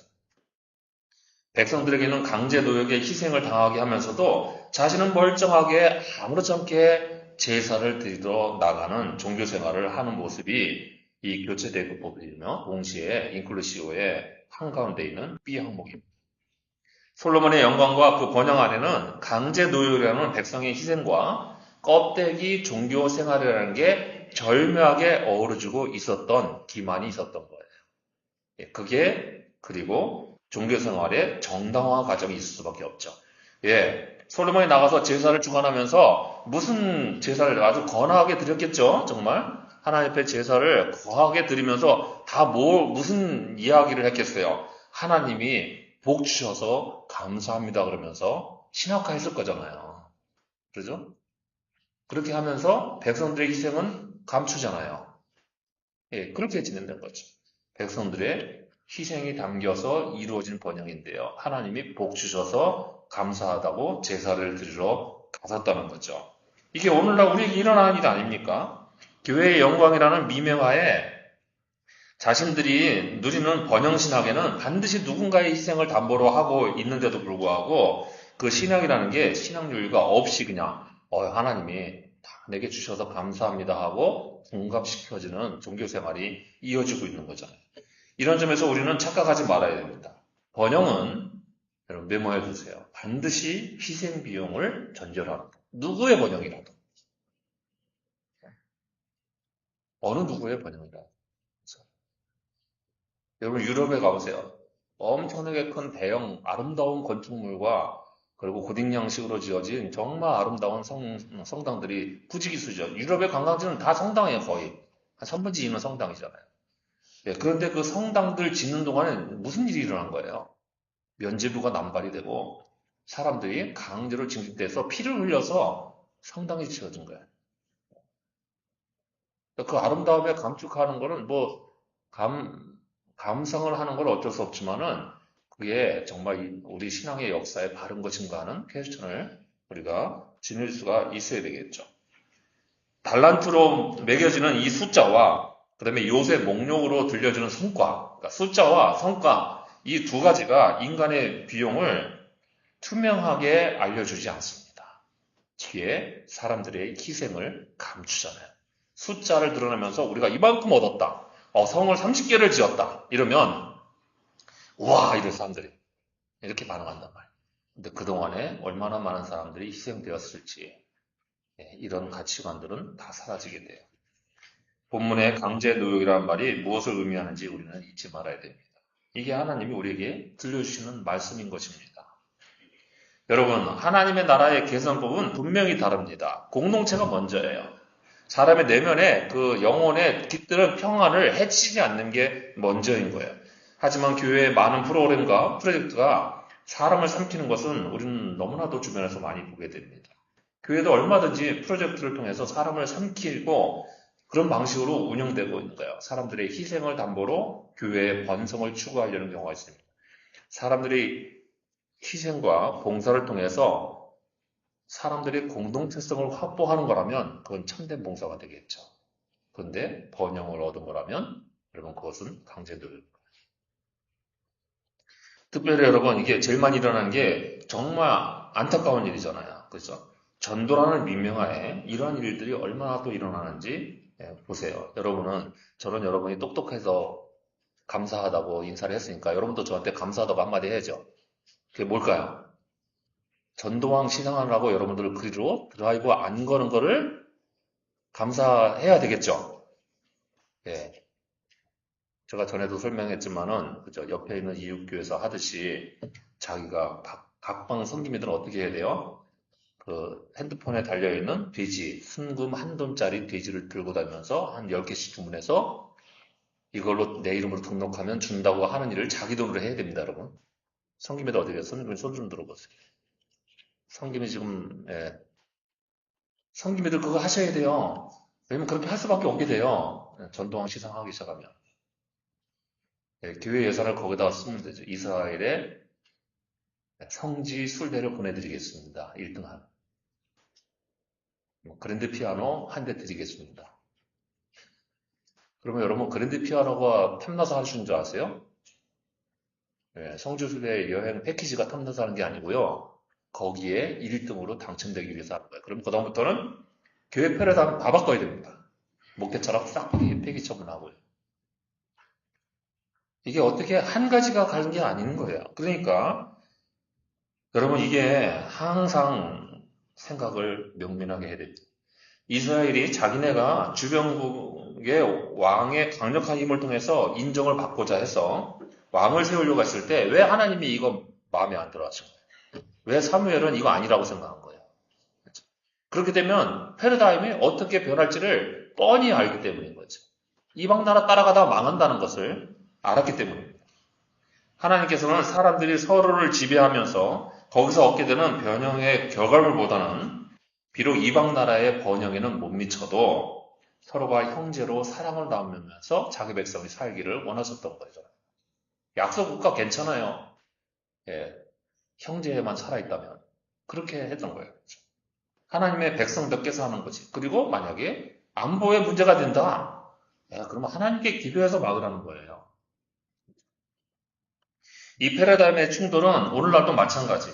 Speaker 1: 백성들에게는 강제 노역의 희생을 당하게 하면서도 자신은 멀쩡하게 아무렇지 않게 제사를 드리러 나가는 종교 생활을 하는 모습이 이 교체 대구법이며 동시에 인클루시오의 한가운데 있는 B 항목입니다. 솔로몬의 영광과 그 번영 안에는 강제 노역이라는 백성의 희생과 껍데기 종교 생활이라는 게 절묘하게 어우러지고 있었던 기만이 있었던 거예요. 그게 그리고 종교 생활의 정당화 과정이 있을 수밖에 없죠. 솔로몬이 나가서 제사를 주관하면서 무슨 제사를 아주 거나하게 드렸겠죠. 정말 하나님 앞에 제사를 거하게 드리면서 다 무슨 이야기를 했겠어요. 하나님이 복 주셔서 감사합니다 그러면서 신학화했을 거잖아요. 그렇죠? 그렇게 하면서 백성들의 희생은 감추잖아요. 예, 그렇게 지낸다는 거죠. 백성들의 희생이 담겨서 이루어진 번영인데요. 하나님이 복 주셔서 감사하다고 제사를 드리러 가셨다는 거죠. 이게 오늘날 우리에게 일어나는 일 아닙니까? 교회의 영광이라는 미명하에 자신들이 누리는 번영신학에는 반드시 누군가의 희생을 담보로 하고 있는데도 불구하고 그 신앙이라는 게 신앙유의가 없이 그냥 하나님이 다 내게 주셔서 감사합니다 하고 공감시켜지는 종교생활이 이어지고 있는 거잖아요. 이런 점에서 우리는 착각하지 말아야 됩니다. 번영은 여러분 메모해 두세요. 반드시 희생 비용을 전제로 하는 것. 누구의 번영이라도. 어느 누구의 번영이라도. 여러분 유럽에 가보세요. 엄청나게 큰 대형 아름다운 건축물과 그리고 고딕 양식으로 지어진 정말 아름다운 성당들이 부지기수죠. 유럽의 관광지는 다 성당이에요, 거의. 한 3분의 2는 성당이잖아요. 예, 그런데 그 성당들 짓는 동안에 무슨 일이 일어난 거예요? 면죄부가 남발이 되고 사람들이 강제로 징집돼서 피를 흘려서 성당이 지어진 거예요. 그 아름다움에 감축하는 거는 감상을 하는 건 어쩔 수 없지만은 그게 정말 우리 신앙의 역사에 바른 것인가 하는 퀘스천을 우리가 지닐 수가 있어야 되겠죠. 달란트로 매겨지는 이 숫자와 그다음에 요새 목록으로 들려주는 성과, 그러니까 숫자와 성과 이 두 가지가 인간의 비용을 투명하게 알려주지 않습니다. 뒤에 사람들의 희생을 감추잖아요. 숫자를 드러내면서 우리가 이만큼 얻었다. 성을 30개를 지었다. 이러면 우와 이런 사람들이 이렇게 반응한단 말이에요. 근데 그동안에 얼마나 많은 사람들이 희생되었을지 이런 가치관들은 다 사라지게 돼요. 본문의 강제노역이라는 말이 무엇을 의미하는지 우리는 잊지 말아야 됩니다. 이게 하나님이 우리에게 들려주시는 말씀인 것입니다. 여러분, 하나님의 나라의 개선법은 분명히 다릅니다. 공동체가 먼저예요. 사람의 내면에 그 영혼의 깃드는 평안을 해치지 않는 게 먼저인 거예요. 하지만 교회의 많은 프로그램과 프로젝트가 사람을 삼키는 것은 우리는 너무나도 주변에서 많이 보게 됩니다. 교회도 얼마든지 프로젝트를 통해서 사람을 삼키고 그런 방식으로 운영되고 있는 거예요. 사람들의 희생을 담보로 교회의 번성을 추구하려는 경우가 있습니다. 사람들이 희생과 봉사를 통해서 사람들이 공동체성을 확보하는 거라면 그건 참된 봉사가 되겠죠. 그런데 번영을 얻은 거라면 여러분 그것은 강제노역입니다. 특별히 여러분 이게 제일 많이 일어나는 게 정말 안타까운 일이잖아요. 그렇죠? 전도라는 민명하에 이러한 일들이 얼마나 또 일어나는지 보세요. 저는 여러분이 똑똑해서 감사하다고 인사를 했으니까 여러분도 저한테 감사하다고 한마디 해야죠. 그게 뭘까요? 전도왕 시상하느라고 여러분들 그리로 드라이브 안 거는 거를 감사해야 되겠죠. 예. 제가 전에도 설명했지만은, 그죠. 옆에 있는 이웃교회에서 하듯이 자기가 각방 섬김이들은 어떻게 해야 돼요? 그 핸드폰에 달려있는 돼지, 순금 $1을 돼지를 들고 다니면서 한 10개씩 주문해서 이걸로 내 이름으로 등록하면 준다고 하는 일을 자기 돈으로 해야 됩니다, 여러분. 섬김이들 어떻게 해요? 손님 손 좀 들어보세요. 섬김이 지금, 섬김이들 그거 하셔야 돼요. 왜냐면 그렇게 할 수밖에 없게 돼요. 전도왕 시상하기 시작하면. 교회 예산을 거기다가 쓰면 되죠. 이스라엘에 성지 순례를 보내드리겠습니다. 1등한. 그랜드 피아노 한 대 드리겠습니다. 그러면 여러분 그랜드 피아노가 탐나서 하시는 줄 아세요? 성지 순례 여행 패키지가 탐나서 하는 게 아니고요. 거기에 1등으로 당첨되기 위해서 하는 거예요. 그럼 그다음부터는 교회 표를 다 바꿔야 됩니다. 목회처럼 싹 폐기 처분하고요. 이게 어떻게 한 가지가 가는 게 아닌 거예요. 그러니까 여러분 이게 항상 생각을 명민하게 해야 됩니다. 이스라엘이 자기네가 주변국의 왕의 강력한 힘을 통해서 인정을 받고자 해서 왕을 세우려고 했을 때 왜 하나님이 이거 마음에 안 들어 하신 거예요? 왜 사무엘은 이거 아니라고 생각한 거예요? 그렇게 되면 패러다임이 어떻게 변할지를 뻔히 알기 때문인 거죠. 이방 나라 따라가다 망한다는 것을 알았기 때문입니다. 하나님께서는 사람들이 서로를 지배하면서 거기서 얻게 되는 변형의 결과물보다는 비록 이방 나라의 번영에는 못 미쳐도 서로가 형제로 사랑을 나누면서 자기 백성이 살기를 원하셨던 거죠. 약소국가 괜찮아요. 예, 형제만 살아있다면. 그렇게 했던 거예요. 하나님의 백성답게 사는 거지. 그리고 만약에 안보에 문제가 된다. 그러면 하나님께 기도해서 막으라는 거예요. 이 패러다임의 충돌은 오늘날도 마찬가지.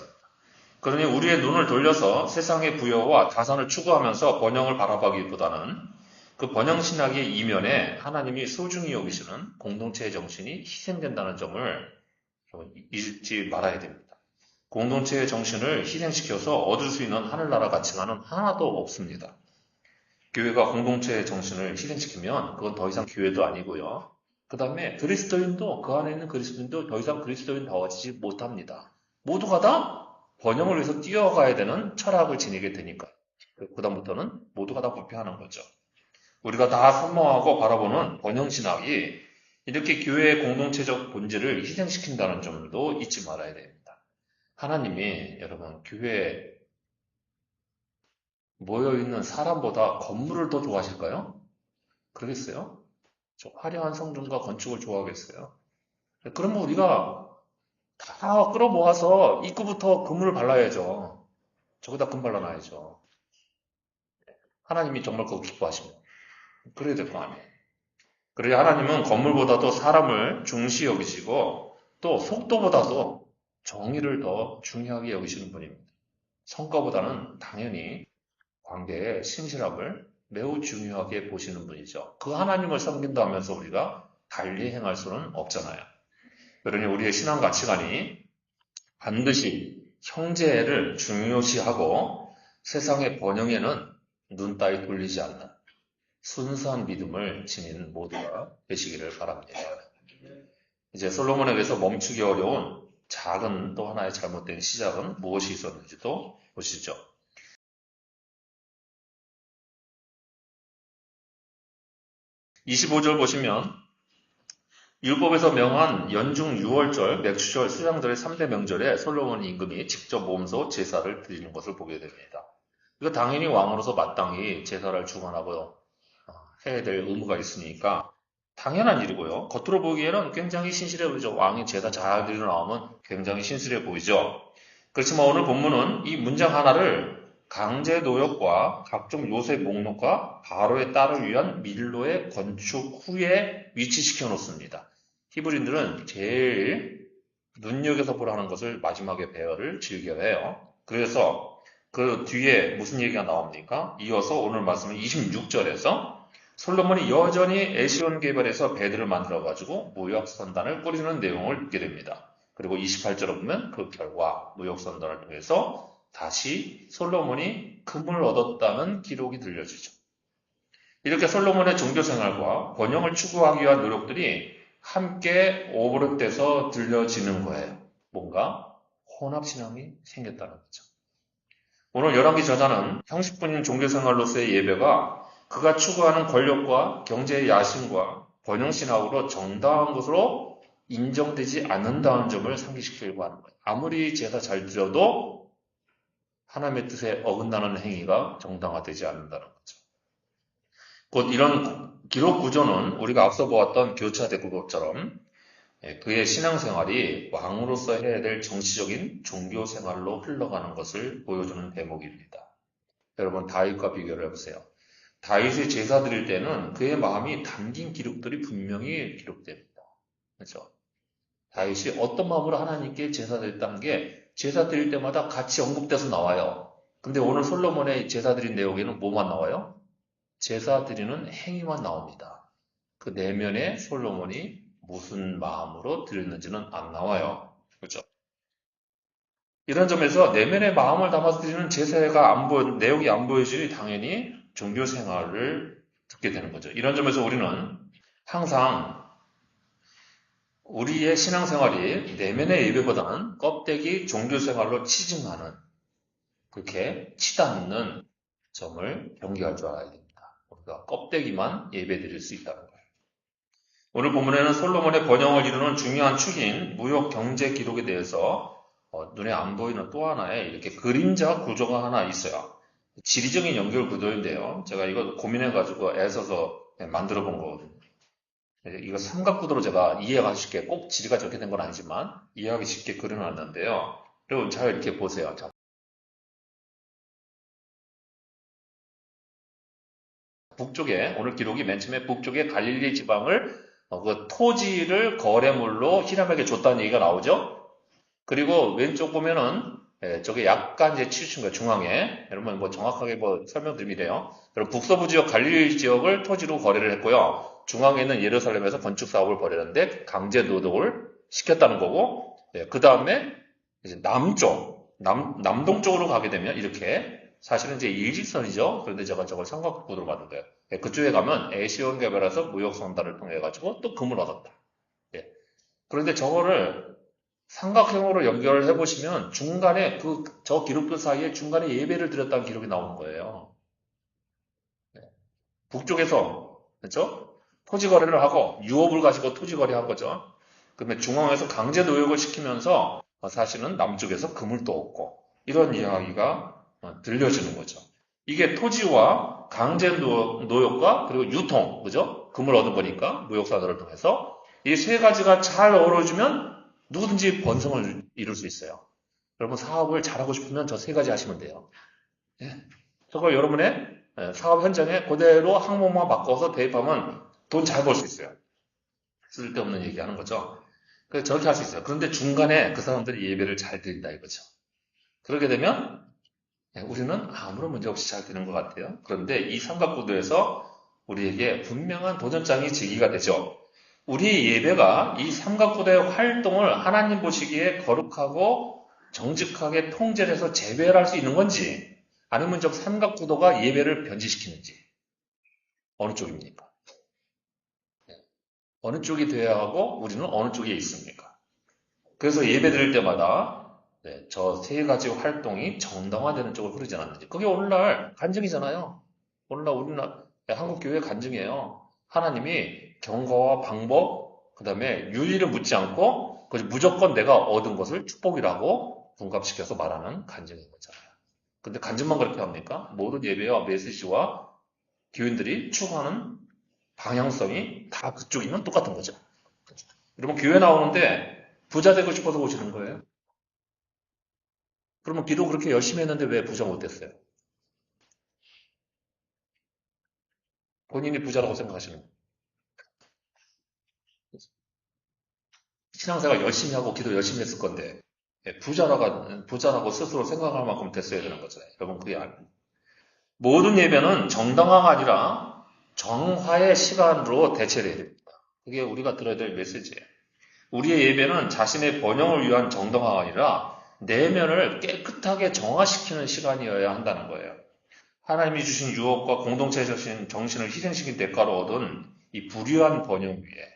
Speaker 1: 그러니 우리의 눈을 돌려서 세상의 부여와 다산을 추구하면서 번영을 바라보기보다는 그 번영신학의 이면에 하나님이 소중히 여기시는 공동체의 정신이 희생된다는 점을 잊지 말아야 됩니다. 공동체의 정신을 희생시켜서 얻을 수 있는 하늘나라 가치관은 하나도 없습니다. 교회가 공동체의 정신을 희생시키면 그건 더 이상 교회도 아니고요. 그 다음에 그리스도인도, 그 안에 있는 그리스도인도 더 이상 그리스도인다워지지 못합니다. 모두가 다 번영을 위해서 뛰어가야 되는 철학을 지니게 되니까 그 다음부터는 모두가 다 부패하는 거죠. 우리가 다 선망하고 바라보는 번영신학이 이렇게 교회의 공동체적 본질을 희생시킨다는 점도 잊지 말아야 됩니다. 하나님이 여러분 교회에 모여있는 사람보다 건물을 더 좋아하실까요? 그러겠어요? 저 화려한 성전과 건축을 좋아하겠어요? 그러면 우리가 다 끌어모아서 입구부터 금을 발라야죠. 저기다 금 발라놔야죠. 하나님이 정말 그거 기뻐하십니다. 그래야 될 거 아니에요. 그래야 하나님은 건물보다도 사람을 중시 여기시고 또 속도보다도 정의를 더 중요하게 여기시는 분입니다. 성과보다는 당연히 관계의 신실함을 매우 중요하게 보시는 분이죠. 그 하나님을 섬긴다 하면서 우리가 달리 행할 수는 없잖아요. 그러니 우리의 신앙 가치관이 반드시 형제를 중요시하고 세상의 번영에는 눈 따위 돌리지 않는 순수한 믿음을 지닌 모두가 되시기를 바랍니다. 이제 솔로몬에게서 멈추기 어려운 작은 또 하나의 잘못된 시작은 무엇이 있었는지도 보시죠. 25절 보시면 율법에서 명한 연중 6월절, 맥주절, 수장절의 3대 명절에 솔로몬 임금이 직접 몸소 제사를 드리는 것을 보게 됩니다. 이거 당연히 왕으로서 마땅히 제사를 주관하고 해야 될 의무가 있으니까 당연한 일이고요. 겉으로 보기에는 굉장히 신실해 보이죠. 왕이 제사 잘 드리러 나오면 굉장히 신실해 보이죠. 그렇지만 오늘 본문은 이 문장 하나를 강제 노역과 각종 요새 목록과 바로의 딸을 위한 밀로의 건축 후에 위치시켜 놓습니다. 히브리인들은 제일 눈여겨서 보라는 것을 마지막에 배열을 즐겨해요. 그래서 그 뒤에 무슨 얘기가 나옵니까? 이어서 오늘 말씀은 26절에서 솔로몬이 여전히 에시온 개발에서 배들을 만들어가지고 무역선단을 꾸리는 내용을 읽게 됩니다. 그리고 28절에 보면 그 결과 무역선단을 통해서 다시 솔로몬이 금을 얻었다는 기록이 들려지죠. 이렇게 솔로몬의 종교생활과 번영을 추구하기 위한 노력들이 함께 오버랩돼서 들려지는 거예요. 뭔가 혼합신앙이 생겼다는 거죠. 오늘 열왕기 저자는 형식뿐인 종교생활로서의 예배가 그가 추구하는 권력과 경제의 야심과 번영신학으로 정당한 것으로 인정되지 않는다는 점을 상기시키려고 하는 거예요. 아무리 제사 잘 드려도 하나님의 뜻에 어긋나는 행위가 정당화되지 않는다는 거죠. 곧 이런 기록 구조는 우리가 앞서 보았던 교차대국처럼 그의 신앙생활이 왕으로서 해야 될 정치적인 종교생활로 흘러가는 것을 보여주는 대목입니다. 여러분 다윗과 비교를 해보세요. 다윗이 제사 드릴 때는 그의 마음이 담긴 기록들이 분명히 기록됩니다. 그렇죠? 다윗이 어떤 마음으로 하나님께 제사 드렸다는 게 제사 드릴 때마다 같이 언급돼서 나와요. 근데 오늘 솔로몬의 제사 드린 내용에는 뭐만 나와요? 제사 드리는 행위만 나옵니다. 그 내면에 솔로몬이 무슨 마음으로 드렸는지는 안 나와요. 그렇죠? 이런 점에서 내면의 마음을 담아서 드리는 제사가 내용이 안 보여지니 당연히 종교 생활을 듣게 되는 거죠. 이런 점에서 우리는 항상 우리의 신앙생활이 내면의 예배보다는 껍데기 종교생활로 치중하는 그렇게 치닫는 점을 경계할 줄 알아야 됩니다. 우리가 껍데기만 예배드릴 수 있다는 거예요. 오늘 본문에는 솔로몬의 번영을 이루는 중요한 축인 무역 경제 기록에 대해서 눈에 안 보이는 또 하나의 이렇게 그림자 구조가 하나 있어요. 지리적인 연결 구도인데요. 제가 이거 고민해가지고 애써서 만들어 본 거거든요. 이거 삼각구도로 제가 이해하기 쉽게 꼭 지리가 저렇게 된 건 아니지만 이해하기 쉽게 그려놨는데요. 여러분 잘 이렇게 보세요. 자, 북쪽에 오늘 기록이 맨 처음에 북쪽에 갈릴리 지방을 그 토지를 거래물로 히람에게 줬다는 얘기가 나오죠. 그리고 왼쪽 보면은 저게 약간 이제 치우친 거예요. 중앙에. 여러분 뭐 정확하게 뭐 설명드리면 돼요. 여러분 북서부 지역 갈릴리 지역을 토지로 거래를 했고요. 중앙에 있는 예루살렘에서 건축 사업을 벌였는데 강제 노동을 시켰다는 거고, 그 다음에 이제 남동쪽으로 가게 되면 이렇게 사실은 이제 일직선이죠. 그런데 제가 저걸 삼각구도로 만든 거예요. 그쪽에 가면 에시온 개발에서 무역 성단을 통해 가지고 또 금을 얻었다. 예. 그런데 저거를 삼각형으로 연결을 해보시면 중간에 저 기록들 사이에 중간에 예배를 드렸다는 기록이 나오는 거예요. 북쪽에서, 그렇죠? 토지 거래를 하고 유업을 가지고 토지 거래한 거죠. 그다음에 중앙에서 강제 노역을 시키면서 사실은 남쪽에서 금을 또 얻고 이런 이야기가 들려지는 거죠. 이게 토지와 강제 노역과 그리고 유통, 그죠? 금을 얻은 거니까 무역사들을 통해서 이 세 가지가 잘 어우러지면 누구든지 번성을 이룰 수 있어요. 여러분 사업을 잘하고 싶으면 저 세 가지 하시면 돼요. 예. 저걸 여러분의 사업 현장에 그대로 항목만 바꿔서 대입하면 돈 잘 벌 수 있어요. 쓸데없는 얘기하는 거죠. 그래서 저렇게 할 수 있어요. 그런데 중간에 그 사람들이 예배를 잘 드린다 이거죠. 그렇게 되면 우리는 아무런 문제 없이 잘 되는 것 같아요. 그런데 이 삼각구도에서 우리에게 분명한 도전장이 제기가 되죠. 우리의 예배가 이 삼각구도의 활동을 하나님 보시기에 거룩하고 정직하게 통제를 해서 재배할 수 있는 건지 아니면 저 삼각구도가 예배를 변질시키는지 어느 쪽입니까? 어느 쪽이 돼야 하고 우리는 어느 쪽에 있습니까? 그래서 예배 드릴 때마다 저 세 가지 활동이 정당화되는 쪽으로 흐르지 않았는지. 그게 오늘날 간증이잖아요. 오늘날 우리나라 한국 교회의 간증이에요. 하나님이 경거와 방법, 그 다음에 윤리를 묻지 않고 무조건 내가 얻은 것을 축복이라고 분갑시켜서 말하는 간증인 거잖아요. 근데 간증만 그렇게 합니까? 모든 예배와 메시지와 교인들이 추구하는 방향성이 다 그쪽이면 똑같은 거죠. 여러분 교회 나오는데 부자 되고 싶어서 오시는 거예요. 그러면 기도 그렇게 열심히 했는데 왜 부자 못됐어요? 본인이 부자라고 생각하시는 거예요. 신앙생활 열심히 하고 기도 열심히 했을 건데 부자라고 스스로 생각할 만큼 됐어야 되는 거잖아요. 여러분 그게 아니에요. 모든 예배는 정당화가 아니라 정화의 시간으로 대체돼야 됩니다. 그게 우리가 들어야 될 메시지예요. 우리의 예배는 자신의 번영을 위한 정당화가 아니라 내면을 깨끗하게 정화시키는 시간이어야 한다는 거예요. 하나님이 주신 유업과 공동체에 주신 정신을 희생시킨 대가로 얻은 이 불의한 번영 위에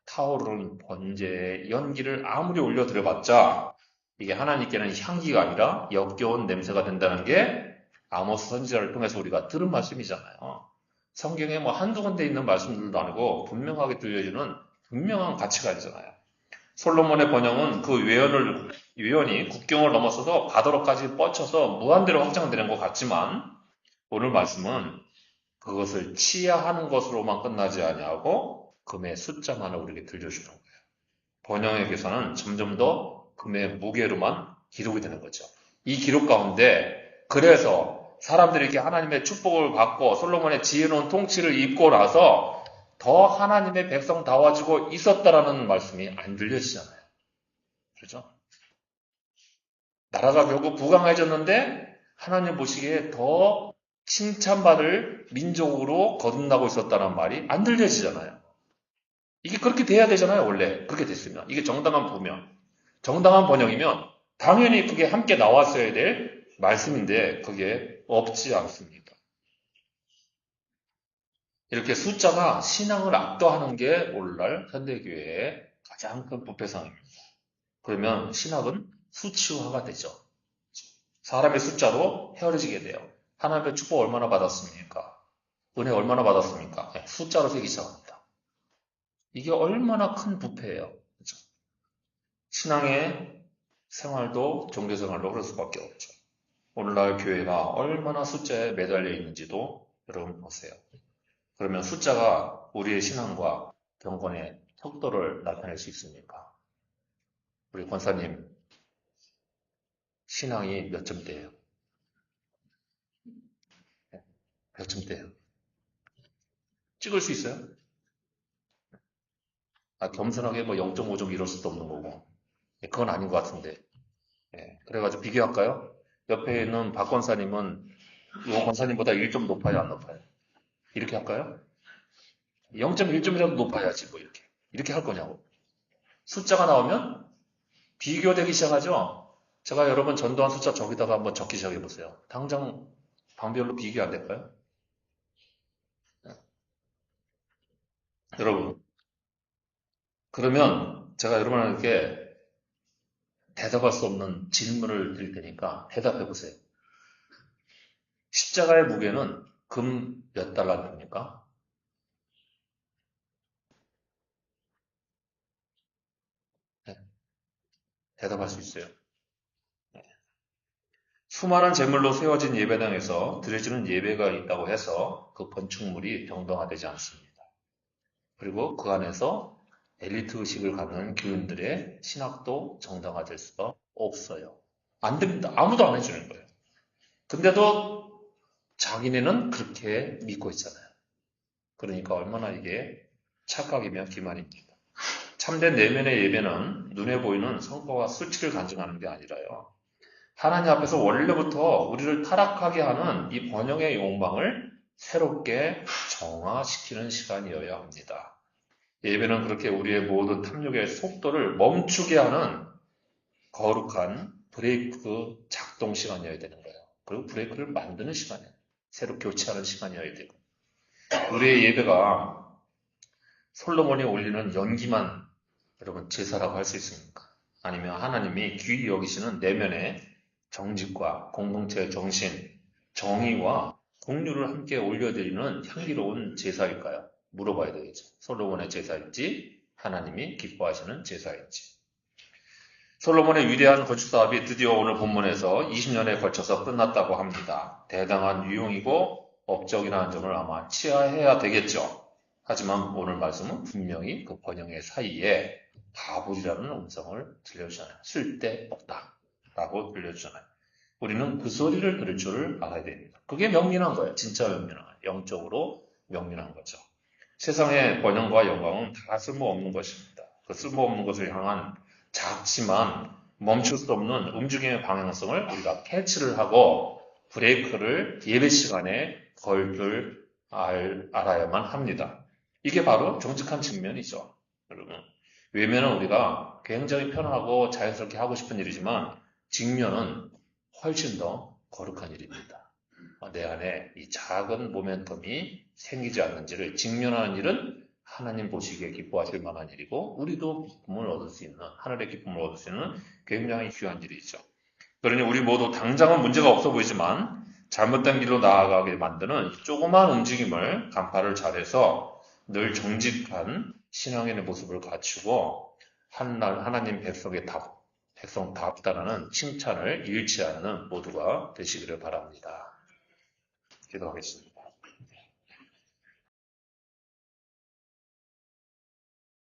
Speaker 1: 타오르는 번제의 연기를 아무리 올려드려봤자 이게 하나님께는 향기가 아니라 역겨운 냄새가 된다는 게 아모스 선지자를 통해서 우리가 들은 말씀이잖아요. 성경에 뭐 한두 군데 있는 말씀들도 아니고 분명하게 들려주는 분명한 가치가 있잖아요. 솔로몬의 번영은 그 외연이 국경을 넘어서서 바다로까지 뻗쳐서 무한대로 확장되는 것 같지만 오늘 말씀은 그것을 치야하는 것으로만 끝나지 아니하고 금의 숫자만을 우리에게 들려주는 거예요. 번영의 계산은 점점 더 금의 무게로만 기록이 되는 거죠. 이 기록 가운데 그래서 사람들이 이렇게 하나님의 축복을 받고 솔로몬의 지혜로운 통치를 입고 나서 더 하나님의 백성다워지고 있었다라는 말씀이 안 들려지잖아요. 그렇죠? 나라가 결국 부강해졌는데 하나님 보시기에 더 칭찬받을 민족으로 거듭나고 있었다는 말이 안 들려지잖아요. 이게 그렇게 돼야 되잖아요, 원래. 그렇게 됐으면. 이게 정당한 보면. 정당한 번영이면 당연히 그게 함께 나왔어야 될 말씀인데 그게 없지 않습니다. 이렇게 숫자가 신앙을 압도하는 게 오늘날 현대교회의 가장 큰 부패상입니다. 그러면 신학은 수치화가 되죠. 사람의 숫자로 헤어지게 돼요. 하나님의 축복 얼마나 받았습니까? 은혜 얼마나 받았습니까? 숫자로 세기 시작합니다. 이게 얼마나 큰 부패예요. 그렇죠? 신앙의 생활도 종교생활로 그럴 수밖에 없죠. 오늘날 교회가 얼마나 숫자에 매달려 있는지도 여러분 보세요. 그러면 숫자가 우리의 신앙과 경건의 척도를 나타낼 수 있습니까? 우리 권사님, 신앙이 몇 점대예요? 몇 점대예요? 찍을 수 있어요? 겸손하게 뭐 0.5점 이럴 수도 없는 거고. 그건 아닌 것 같은데. 그래가지고 비교할까요? 옆에 있는 박 권사님은 요 권사님보다 1점 높아요, 안 높아요? 이렇게 할까요? 0.1점이라도 높아야지, 뭐 이렇게. 이렇게 할 거냐고. 숫자가 나오면 비교되기 시작하죠? 제가 여러분 전도한 숫자 저기다가 한번 적기 시작해 보세요. 당장 방별로 비교 안 될까요? 여러분, 그러면 제가 여러분에게 대답할 수 없는 질문을 드릴 테니까 대답해 보세요. 십자가의 무게는 금 몇 달러입니까? 네, 대답할 수 있어요. 수많은 제물로 세워진 예배당에서 드려지는 예배가 있다고 해서 그 건축물이 정당화되지 않습니다. 그리고 그 안에서 엘리트 의식을 갖는 교인들의 신학도 정당화될 수가 없어요. 안 됩니다. 아무도 안 해주는 거예요. 근데도 자기네는 그렇게 믿고 있잖아요. 그러니까 얼마나 이게 착각이며 기만입니다. 참된 내면의 예배는 눈에 보이는 성과와 수치를 간증하는 게 아니라요. 하나님 앞에서 원래부터 우리를 타락하게 하는 이 번영의 욕망을 새롭게 정화시키는 시간이어야 합니다. 예배는 그렇게 우리의 모든 탐욕의 속도를 멈추게 하는 거룩한 브레이크 작동 시간이어야 되는 거예요. 그리고 브레이크를 만드는 시간이에요. 새로 교체하는 시간이어야 되고. 우리의 예배가 솔로몬이 올리는 연기만 여러분 제사라고 할 수 있습니까? 아니면 하나님이 귀히 여기시는 내면의 정직과 공동체의 정신, 정의와 공유를 함께 올려드리는 향기로운 제사일까요? 물어봐야 되겠죠. 솔로몬의 제사인지 하나님이 기뻐하시는 제사인지. 솔로몬의 위대한 건축 사업이 드디어 오늘 본문에서 20년에 걸쳐서 끝났다고 합니다. 대단한 유용이고 업적이라는 점을 아마 치하해야 되겠죠. 하지만 오늘 말씀은 분명히 그 번영의 사이에 바보리라는 음성을 들려주잖아요. 쓸데없다 라고 들려주잖아요. 우리는 그 소리를 들을 줄 알아야 됩니다. 그게 명민한 거예요. 진짜 명민한 거예요. 영적으로 명민한 거죠. 세상의 번영과 영광은 다 쓸모없는 것입니다. 그 쓸모없는 것을 향한 작지만 멈출 수 없는 움직임의 방향성을 우리가 캐치를 하고 브레이크를 예배 시간에 걸 줄 알아야만 합니다. 이게 바로 정직한 측면이죠. 여러분, 외면은 우리가 굉장히 편하고 자연스럽게 하고 싶은 일이지만 직면은 훨씬 더 거룩한 일입니다. 내 안에 이 작은 모멘텀이 생기지 않는지를 직면하는 일은 하나님 보시기에 기뻐하실 만한 일이고 우리도 기쁨을 얻을 수 있는, 하늘의 기쁨을 얻을 수 있는 굉장히 귀한 일이죠. 그러니 우리 모두 당장은 문제가 없어 보이지만 잘못된 길로 나아가게 만드는 조그마한 움직임을 간파를 잘해서 늘 정직한 신앙인의 모습을 갖추고 하나님 백성답다라는 칭찬을 잃지 않는 모두가 되시기를 바랍니다. 기도하겠습니다.